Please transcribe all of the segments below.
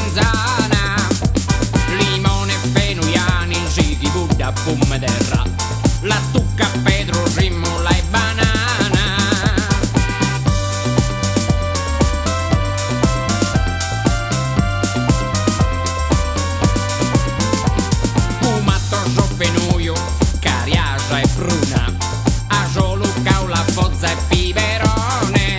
melanzana, limone, fenoiani, sighi, buddha, pum terra, la tucca, Pedro, rimula e banana. Fumatto, fenoio, cariasa e pruna, asolo, caula, fozza e piperone,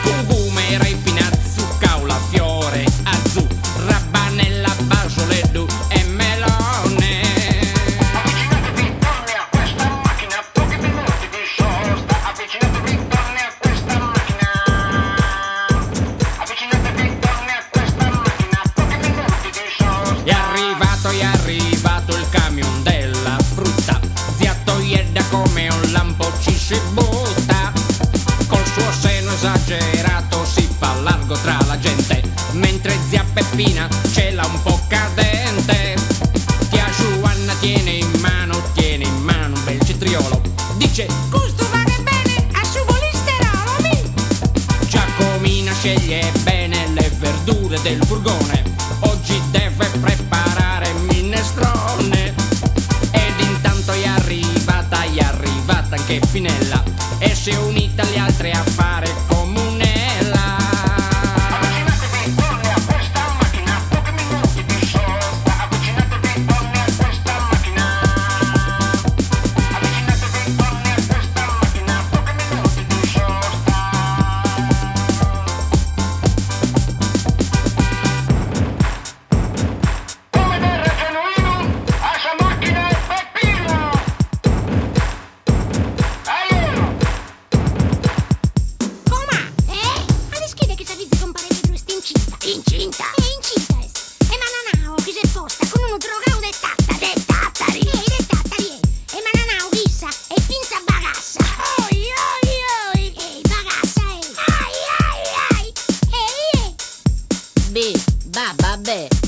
cucumera e pinazzu, caula, fiore, azzu, rabbanella, basoleddu e melone. Avvicinatevi donne a questa macchina, pochi minuti di sosta. Avvicinatevi donne a questa macchina. Avvicinatevi donne a questa macchina, pochi minuti di sosta. È arrivato il camion della frutta, zia Toiedda come un lampo ci si butta, col suo seno esagerato si fa largo tra la gente, mentre zia Peppina ce l'ha un po' cadente. Tia Giovanna tiene in mano un bel cetriolo, dice Costumare bene a su colesterolo, mi. Giacomina sceglie bene le verdure del furgone, oggi deve preparare minestrone. Ed intanto è arrivata anche Finella, e si è unita alle altre a fare comunella. Avvicinatevi donne a questa macchina, pochi minuti di sosta. Avvicinatevi donne a questa macchina. Avvicinatevi donne a questa macchina, pochi minuti di sosta. Come verrà genuino, a sua macchina e Peppino. Aiuto! Come? Alle schede che t'avvisi compare Pedro sta incinta. Incinta? Incinta es. E mananao che si è posta con uno drogao de tattari. De tattari. E mananao chissà e pinza bagassa. Oi, oi, oi. Ehi, bagassa, ehi. Ai, ai, ai. Ehi, B, babà, be.